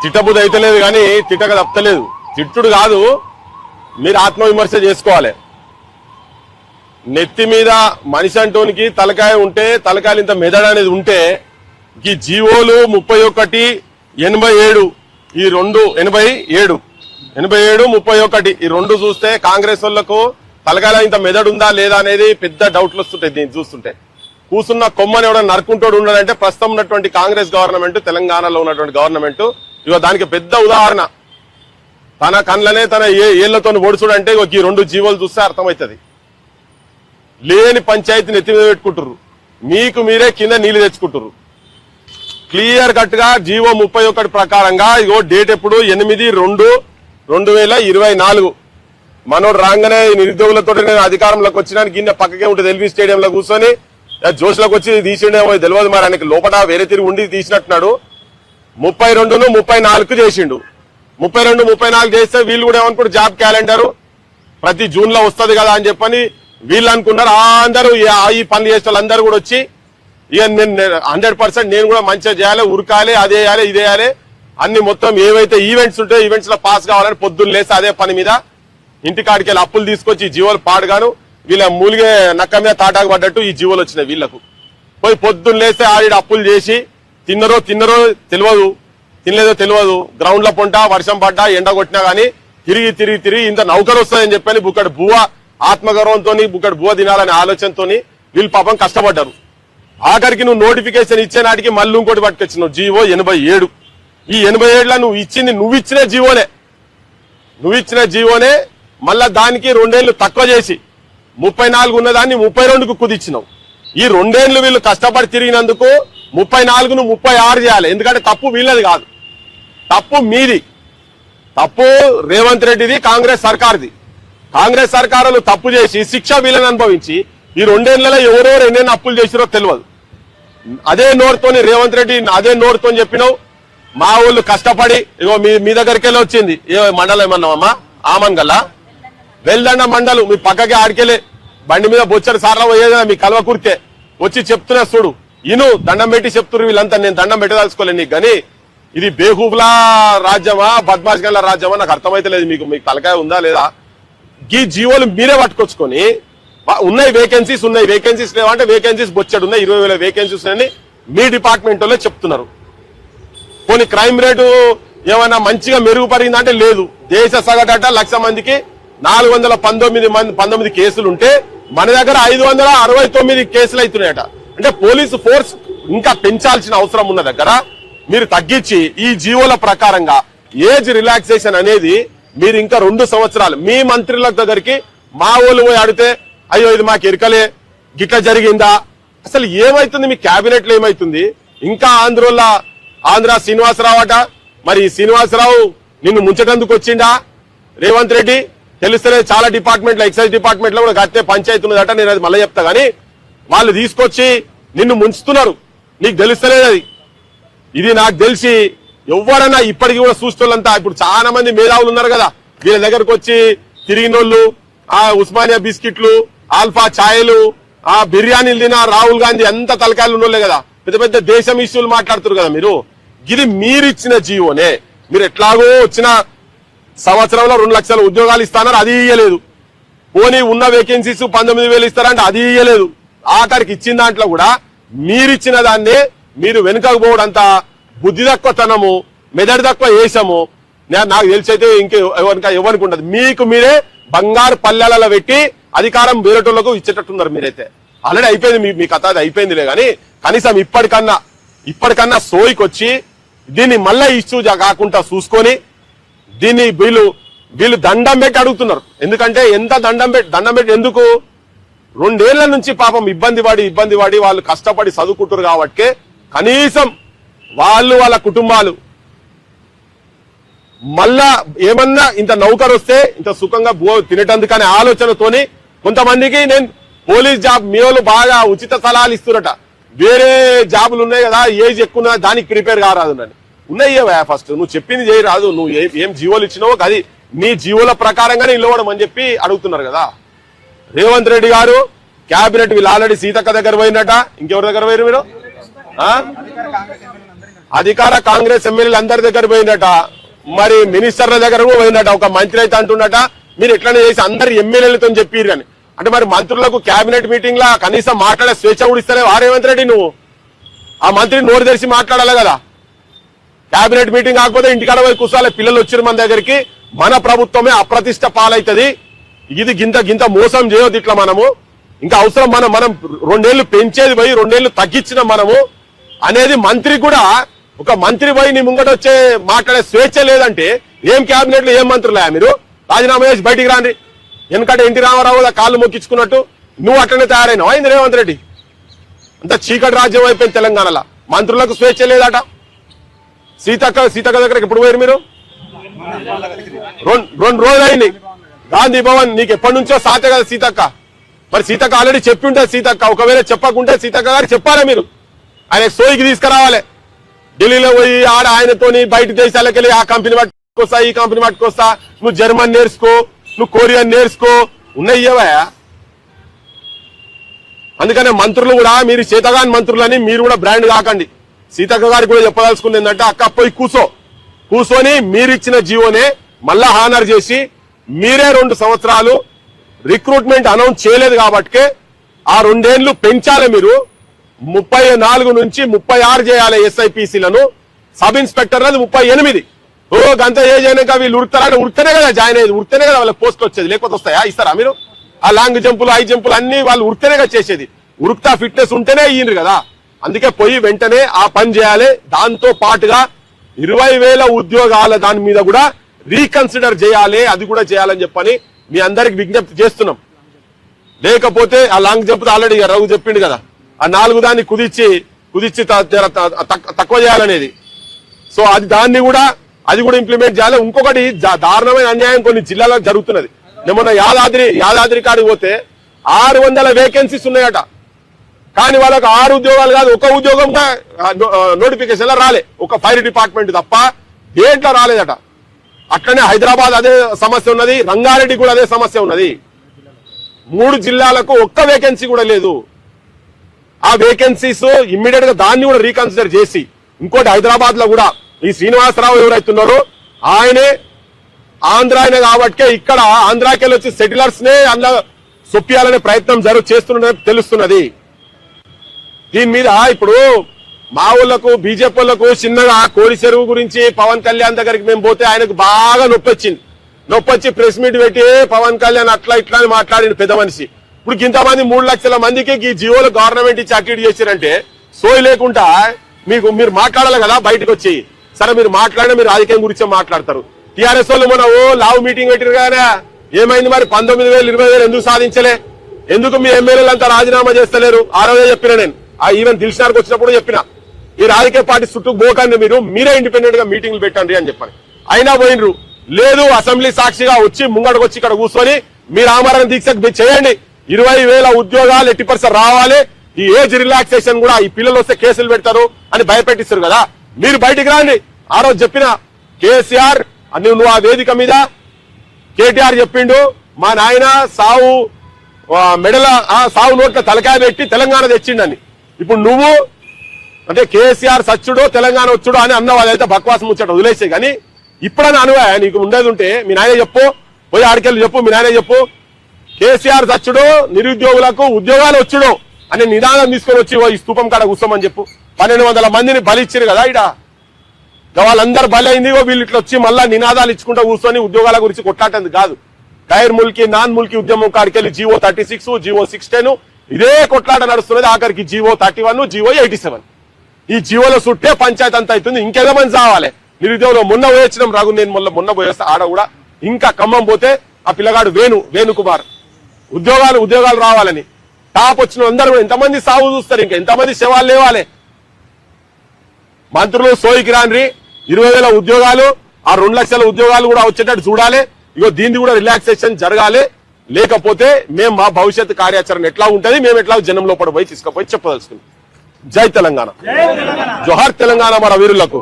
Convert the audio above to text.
తిట్టబుద్ధి అయితే లేదు కానీ తిట్టక తప్పలేదు. తిట్టుడు కాదు, మీరు ఆత్మవిమర్శ చేసుకోవాలి. నెత్తి మీద మనిషి అంటోనికి తలకాయ ఉంటే, తలకాయలు ఇంత మెదడు అనేది ఉంటే, ఈ జీవోలు 31/87 ఈ రెండు 87 31 ఈ రెండు చూస్తే కాంగ్రెస్ వాళ్లకు తలకాయల ఇంత మెదడు ఉందా లేదా అనేది పెద్ద డౌట్లు వస్తుంటాయి. దీన్ని చూస్తుంటే కూసున్న కొమ్మని ఎవడన్నా నరుకుంటోడు ఉండాలంటే ప్రస్తుతం ఉన్నటువంటి కాంగ్రెస్ గవర్నమెంట్, తెలంగాణలో ఉన్నటువంటి గవర్నమెంట్ ఇక దానికి పెద్ద ఉదాహరణ. తన కళ్ళనే తన ఏళ్లతో ఓడుచుడు అంటే ఈ రెండు జీవోలు చూస్తే అర్థమవుతుంది. లేని పంచాయతీని ఎత్తి మీద పెట్టుకుంటారు, మీకు మీరే కింద నీళ్లు తెచ్చుకుంటారు. క్లియర్ కట్ గా జీవో 31 ప్రకారంగా ఇగో డేట్ ఎప్పుడు 8/2/2024 మనోడు రాగానే నిరుద్యోగులతో నేను అధికారంలోకి వచ్చినానికి గిన్నె పక్కకే ఉంటుంది. ఎల్బీ స్టేడియంలో కూర్చొని జోష్లోకి వచ్చి తీసిండేమో తెలియదు, మరి ఆయనకి లోపల వేరే తిరిగి ఉండి తీసినట్టున్నాడు. 32ను 34 చేసిండు. 32, 34 చేస్తే వీళ్ళు కూడా ఏమనుకుంటారు, జాబ్ క్యాలెండర్ ప్రతి జూన్ లో వస్తుంది కదా అని చెప్పని వీళ్ళు అనుకున్నారు. అందరూ ఈ పనులు చేసే వాళ్ళందరూ కూడా వచ్చి ఇక నేను 100% నేను కూడా మంచిగా చేయాలి, ఉరకాలి, అదే చేయాలి, ఇదే చేయాలి అన్ని మొత్తం ఏవైతే ఈవెంట్స్ ఉంటాయో ఈవెంట్స్ లో పాస్ కావాలని పొద్దున్న లేసి అదే పని మీద ఇంటికాడికి వెళ్ళి అప్పులు తీసుకొచ్చి ఈ జీవోలు పాడుగాను వీళ్ళ మూలిగే నక్క మీద తాటాకు పడ్డట్టు ఈ జీవోలు వచ్చినాయి. వీళ్లకు పోయి పొద్దున్న లేస్తే ఆడి అప్పులు చేసి తిన్నరో తెలియదు, తినలేదో తెలియదు. గ్రౌండ్ లో పొంట వర్షం పడ్డా ఎండ కొట్టినా గానీ తిరిగి ఇంత నౌకరు వస్తుందని చెప్పని బుక్కడి బువ్వ ఆత్మగౌరవంతో బుక్కడి బువ్వ తినాలనే ఆలోచనతో వీళ్ళు పాపం కష్టపడ్డారు. ఆఖరికి నువ్వు నోటిఫికేషన్ ఇచ్చే నాటికి మళ్ళీ ఇంకోటి పట్టుకొచ్చినావు జీవో 87. ఈ 87లో నువ్వు ఇచ్చిన జీవోనే మళ్ళా దానికి 2 ఏళ్లు తక్కువ చేసి 34 ఉన్నదాన్ని 32కు కుదిచ్చినావు. ఈ 2 ఏళ్లు వీళ్ళు కష్టపడి తిరిగినందుకు 34ను 36 చేయాలి. ఎందుకంటే తప్పు వీళ్ళది కాదు, తప్పు మీది. తప్పు రేవంత్ రెడ్డిది, కాంగ్రెస్ సర్కార్ది. కాంగ్రెస్ సర్కారులు తప్పు చేసి శిక్ష వీళ్ళని అనుభవించి ఈ 2 ఏళ్లలో ఎవరెవరు ఎన్నెన్ని అప్పులు చేసిరో తెలియదు. అదే నోరుతోని రేవంత్ రెడ్డి అదే నోరుతో చెప్పినావు మా ఊళ్ళు కష్టపడి ఇగో మీ దగ్గరికి వెళ్ళి వచ్చింది. ఏ మండలం ఏమన్నావమ్మా? ఆమన్గల్లా వెల్దండ మండలు మీ పక్కకి ఆడికెళ్ళి బండి మీద బొచ్చడి సార్లు పోయేదా మీ కలవ కురితే వచ్చి చెప్తున్నా చూడు, ఇను దండం పెట్టి చెప్తున్నారు వీళ్ళంతా. నేను దండం పెట్టదలుచుకోలేదు నీకు, కానీ ఇది బేహూఫ్లా రాజ్యమా బద్మాష్ గల్ల రాజ్యమా నాకు అర్థమైతే లేదు. మీకు తలకాయ ఉందా లేదా? ఈ జీవోలు మీరే పట్టుకొచ్చుకొని ఉన్నాయి వేకెన్సీస్ లేవంటే వేకెన్సీస్ బొచ్చడు ఉన్నాయి, 20,000 వేకెన్సీస్ ఉన్నాయని మీ డిపార్ట్మెంట్ వాళ్ళే చెప్తున్నారు. కొన్ని క్రైమ్ రేటు ఏమైనా మంచిగా మెరుగుపడిందంటే లేదు. దేశ సగటట 1,00,000 మందికి 419 కేసులు ఉంటే మన దగ్గర 569 కేసులు అవుతున్నాయట. అంటే పోలీసు ఫోర్స్ ఇంకా పెంచాల్సిన అవసరం ఉన్న దగ్గర మీరు తగ్గించి ఈ జీవోల ప్రకారంగా ఏజ్ రిలాక్సేషన్ అనేది మీరు ఇంకా 2 సంవత్సరాలు మీ మంత్రుల దగ్గరికి మా ఊళ్ళు పోయి అడిగితే అయ్యో ఇది మాకు ఎరకలే గిట్లా జరిగిందా, అసలు ఏమైతుంది మీ క్యాబినెట్ లో ఏమైతుంది? ఇంకా ఆంధ్ర శ్రీనివాసరావు అట, మరి శ్రీనివాసరావు నిన్ను ముంచటందుకు వచ్చిండా రేవంత్ రెడ్డి తెలుస్తలేదు. చాలా డిపార్ట్మెంట్లో ఎక్సైజ్ డిపార్ట్మెంట్ లో కూడా గట్టే పంచాయతీ ఉన్నదట, నేను అది మళ్ళీ చెప్తా గానీ వాళ్ళు తీసుకొచ్చి నిన్ను ముంచుతున్నారు, నీకు తెలుస్తలేదు అది. ఇది నాకు తెలిసి ఎవరన్నా ఇప్పటికీ కూడా చూస్తోళ్ళంతా ఇప్పుడు చాలా మంది మేధావులు ఉన్నారు కదా, వీళ్ళ దగ్గరకు వచ్చి తిరిగినోళ్ళు ఆ ఉస్మానియా బిస్కెట్లు, ఆల్ఫా ఛాయలు, ఆ బిర్యానీలు తిన రాహుల్ గాంధీ ఎంత తలకాయలు ఉన్నోళ్లే కదా, పెద్ద పెద్ద దేశం ఇష్యూలు మాట్లాడుతున్నారు కదా మీరు. ఇది మీరిచ్చిన జీవోనే. మీరు ఎట్లాగో వచ్చిన సంవత్సరంలో 2 లక్షల ఉద్యోగాలు ఇస్తానన్నారు, అది ఇయ్యలేదు. పోనీ ఉన్న వేకెన్సీస్ 19,000 ఇస్తారంటే అది ఇయ్యలేదు. ఆఖరికి ఇచ్చిన దాంట్లో కూడా మీరిచ్చిన దాన్నే మీరు వెనుకకు పోవడంత బుద్ధి తక్కువతనము, మెదడు తక్కువ వేసాము. నాకు తెలిసైతే ఎవరికి ఉండదు. మీకు మీరే బంగారు పల్లెలలో పెట్టి అధికారం వేరేటోళ్లకు ఇచ్చేటట్టున్నారు మీరైతే. ఆల్రెడీ అయిపోయింది మీ కథ, అది అయిపోయిందిలే. కానీ కనీసం ఇప్పటికన్నా సోయికొచ్చి దీన్ని మళ్ళా ఇష్యూ కాకుండా చూసుకొని దీన్ని వీళ్ళు దండం పెట్టి అడుగుతున్నారు. ఎందుకంటే ఎంత దండం పెట్టి ఎందుకు 2 ఏళ్ల నుంచి పాపం ఇబ్బంది పడి వాళ్ళు కష్టపడి చదువుకుంటారు కాబట్టి కనీసం వాళ్ళ కుటుంబాలు మళ్ళా ఏమన్నా ఇంత నౌకరు వస్తే ఇంత సుఖంగా తినేటందుకనే ఆలోచనతోని కొంతమందికి నేను పోలీస్ జాబ్ మీ వాళ్ళు బాగా ఉచిత సలహాలు ఇస్తున్నట. వేరే జాబులు ఉన్నాయి కదా, ఏజ్ ఎక్కువ దానికి ప్రిపేర్ కారాదు అని ఉన్నాయి. ఫస్ట్ నువ్వు చెప్పింది చేయరాదు, నువ్వు ఏం జీవోలు ఇచ్చినావో అది నీ జీవోల ప్రకారంగానే నిలవడం అని చెప్పి అడుగుతున్నారు కదా. రేవంత్ రెడ్డి గారు క్యాబినెట్ వీళ్ళు ఆల్రెడీ సీతక్క దగ్గర పోయినట, ఇంకెవరి దగ్గర పోయారు మీరు? అధికార కాంగ్రెస్ ఎమ్మెల్యేలు అందరి దగ్గర పోయిందట, మరి మినిస్టర్ల దగ్గర కూడా పోయిందట. ఒక మంత్రి అయితే అంటున్నట మీరు ఎట్లనే చేసి అందరు ఎమ్మెల్యేలతో చెప్పిర్రు అని. అంటే మరి మంత్రులకు కేబినెట్ మీటింగ్ లా కనీసం మాట్లాడే స్వేచ్ఛ కూడా ఇస్తలేవు. రేవంత్ రెడ్డి నువ్వు ఆ మంత్రి నోరు తెరిచి మాట్లాడాలి కదా. కేబినెట్ మీటింగ్ కాకపోతే ఇంటికాడ పోయి కూర్చోాలి. పిల్లలు వచ్చారు మన దగ్గరికి, మన ప్రభుత్వమే అప్రతిష్ట పాలవుతుంది. ఇది గింత మోసం చేయొద్దు ఇట్లా. మనము ఇంకా అవసరం మనం 2 ఏళ్లు పెంచేది పోయి 2 ఏళ్లు తగ్గించిన మనము అనేది మంత్రి కూడా, ఒక మంత్రి పోయి నీ ముంగట వచ్చే మాట్లాడే స్వేచ్ఛ లేదంటే ఏం కేబినెట్ లో ఏం మంత్రులే మీరు? రాజీనామా చేసి బయటికి రాండి. ఎందుకంటే ఎన్టీ రామారావు కాళ్ళు మొక్కించుకున్నట్టు నువ్వు అట్లనే తయారైనావు. అయింది రేవంత్ రెడ్డి. అంత చీకటి రాజ్యం అయిపోయింది తెలంగాణలో. మంత్రులకు స్వేచ్ఛ లేదట. సీతక్క దగ్గరకు ఎప్పుడు పోయారు మీరు? 2 రోజులు అయింది. గాంధీ భవన్ నీకు ఎప్పటి నుంచో సాతే కదా సీతక్క. మరి సీతక్క ఆల్రెడీ చెప్పి ఉంటే సీతక్క, ఒకవేళ చెప్పకుంటే సీతక్క గారు చెప్పాలా మీరు? ఆయన సోయికి తీసుకురావాలి. ఢిల్లీలో పోయి ఆడ ఆయనతోని బయట దేశాలకు వెళ్ళి ఆ కంపెనీ పట్టుకొస్తా, ఈ కంపెనీ పట్టుకొస్తా, నువ్వు జర్మన్ నేర్చుకో, నువ్వు కొరియన్ నేర్చుకో, ఉన్నాయ్యవా? అందుకనే మంత్రులు కూడా మీరు చేతగాని మంత్రులని మీరు కూడా బ్రాండ్ కాకండి. సీతక్క గారికి కూడా చెప్పదలుచుకుంది ఏంటంటే, అక్క పోయి కూర్చొని మీరిచ్చిన జీవోనే మళ్ళా హానర్ చేసి మీరే 2 సంవత్సరాలు రిక్రూట్మెంట్ అనౌన్స్ చేయలేదు కాబట్టి ఆ 2 ఏళ్లు పెంచాలి. మీరు 34 నుంచి 36 చేయాలి ఎస్ఐపిసిలను. సబ్ ఇన్స్పెక్టర్ అది 38. గంత ఏజ్ అయినాక వీళ్ళు ఉరితేనే కదా జాయిన్ అయ్యేది, ఉరితేనే కదా వాళ్ళకి పోస్టులు వచ్చేది. లేకపోతే వస్తాయా? ఇస్తారా మీరు? ఆ లాంగ్ జంపులు, హై జంపులు అన్ని వాళ్ళు ఉరితేనేగా చేసేది. ఉరుక్తా ఫిట్నెస్ ఉంటేనే ఇయ్యిండ్రు కదా. అందుకే పోయి వెంటనే ఆ పని చేయాలి. దాంతో పాటుగా 20,000 ఉద్యోగాల దాని మీద కూడా రీకన్సిడర్ చేయాలి. అది కూడా చేయాలని చెప్పని మీ అందరికి విజ్ఞప్తి చేస్తున్నాం. లేకపోతే ఆ లాంగ్ జంప్ ఆల్రెడీ రఘు చెప్పిండు కదా, ఆ 4 దాన్ని కుదిచ్చి తక్కువ చేయాలనేది. సో అది కూడా ఇంప్లిమెంట్ చేయాలి. ఇంకొకటి దారుణమైన అన్యాయం కొన్ని జిల్లాలో జరుగుతున్నది. మొన్న యాదాద్రి కాడికి పోతే 600 వేకెన్సీస్ ఉన్నాయట. కానీ వాళ్ళకి 6 ఉద్యోగాలు కాదు, 1 ఉద్యోగం నోటిఫికేషన్ రాలే. ఒక ఫైర్ డిపార్ట్మెంట్ తప్ప దేంట్లో రాలేదట. అట్లనే హైదరాబాద్ అదే సమస్య ఉన్నది, రంగారెడ్డి కూడా అదే సమస్య ఉన్నది. 3 జిల్లాలకు 1 వేకెన్సీ కూడా లేదు. ఆ వేకెన్సీస్ ఇమ్మీడియట్ గా దాన్ని కూడా రీకన్సిడర్ చేసి, ఇంకోటి హైదరాబాద్ లో కూడా ఈ శ్రీనివాసరావు ఎవరైతున్నారో ఆయనే ఆంధ్ర అయిన కాబట్టి ఇక్కడ ఆంధ్రాకెళ్ళి వచ్చి సెటిలర్స్ నే అందులో సొప్పియాలనే ప్రయత్నం చేస్తున్నది తెలుస్తున్నది. దీని మీద ఇప్పుడు మా ఊళ్ళకు బీజేపీ వాళ్ళకు చిన్నగా కోడి చెరువు గురించి పవన్ కళ్యాణ్ దగ్గరికి మేము పోతే ఆయనకు బాగా నొప్పొచ్చి ప్రెస్ మీట్ పెట్టి పవన్ కళ్యాణ్ అట్లా ఇట్లా అని మాట్లాడిన పెద్ద మనిషి. ఇప్పుడు ఇంతమంది 3 లక్షల మందికి ఈ జియోలు గవర్నమెంట్ ఇచ్చి అక్కిడి చేశారంటే సోయి లేకుండా మీరు మాట్లాడాలి కదా బయటకు వచ్చి. సరే మీరు మాట్లాడినా మీరు రాజకీయం గురించి మాట్లాడతారు. టీఆర్ఎస్ వాళ్ళు మొన్న లావు మీటింగ్ పెట్టారు కదా, ఏమైంది మరి? 19,000 20,000 ఎందుకు సాధించలే? ఎందుకు మీ ఎమ్మెల్యేలు అంతా రాజీనామా చేస్తలేరు? ఆ రోజే చెప్పిన నేను, ఆ ఈవెన్ దిల్షనార్కి వచ్చినప్పుడు చెప్పిన, ఈ రాజకీయ పార్టీ చుట్టూ పోకండి, మీరే ఇండిపెండెంట్ గా మీటింగ్లు పెట్టండి అని చెప్పాను. అయినా పోయినరు. లేదు, అసెంబ్లీ సాక్షిగా వచ్చి ముంగడికి వచ్చి ఇక్కడ కూర్చొని మీరు ఆమరణ దీక్ష చేయండి. 20,000 ఉద్యోగాలు 80% రావాలి. ఈ ఏజ్ రిలాక్సేషన్ కూడా ఈ పిల్లలు వస్తే కేసులు పెడతారు అని భయపెట్టిస్తారు కదా. మీరు బయటికి రాండి. ఆ రోజు చెప్పిన కేసీఆర్ నువ్వు ఆ వేదిక మీద కేటీఆర్ చెప్పిండు, మా నాయన సావు నోట్ల తలకాయ పెట్టి తెలంగాణ తెచ్చిండని. ఇప్పుడు నువ్వు అంటే కేసీఆర్ సచ్చుడో తెలంగాణ వచ్చుడో అని అన్న వాళ్ళైతే బక్వాసం ముచ్చట వదిలేసే. కానీ ఇప్పుడైనా అనువా నీకు ఉండేది ఉంటే మీ నాయన చెప్పు, పోయి ఆడికెళ్ళి చెప్పు, మీ నాయన చెప్పు, కేసీఆర్ సచ్చుడో నిరుద్యోగులకు ఉద్యోగాలు వచ్చుడో అని నిదానం తీసుకొని వచ్చి ఈ స్తూపం కాడ కూర్చోమని చెప్పు. 1200 మందిని బలిచ్చారు కదా ఇడ, వాళ్ళందరూ బలి అయింది. వీళ్ళు ఇట్లా వచ్చి మళ్ళా నినాదాలు ఇచ్చుకుంటూ కూర్చొని ఉద్యోగాల గురించి కొట్లాటది కాదు. గైర్ ముల్కీ నాన్ ముల్కీ ఉద్యమం కాడికెళ్ళి జీవో 36 జీవో 610 ఇదే కొట్లాట నడుస్తున్నది. ఆఖరికి జీవో 31 జీవో 87 ఈ జీవోల చుట్టే పంచాయతీ అంతా అవుతుంది. ఇంకేదమని చావాలి నిరుద్యోగులు. మొన్న పోయొచ్చినాం రఘు, నేను మొన్న పోయేస్తా ఆడ కూడా. ఇంకా ఖమ్మం పోతే ఆ పిల్లగాడు వేణుకుమార్ ఉద్యోగాలు రావాలని టాప్ వచ్చిన అందరూ ఎంతమంది సాగు చూస్తారు, ఇంకా ఎంతమంది శవాలు లేవాలి. మంత్రులు సోయికి రాన్రి. 20,000 ఉద్యోగాలు, ఆ 2 లక్షల ఉద్యోగాలు కూడా వచ్చేటట్టు చూడాలి. ఇగో దీన్ని కూడా రిలాక్సేషన్ జరగాలి. లేకపోతే మేము మా భవిష్యత్ కార్యాచరణ ఎట్లా ఉంటది, మేము ఎట్లా జనం లోపల పోయి తీసుకుపోయి చెప్పదలుచుకున్నాం. జై తెలంగాణ, జోహార్ తెలంగాణ మన వీరులకు.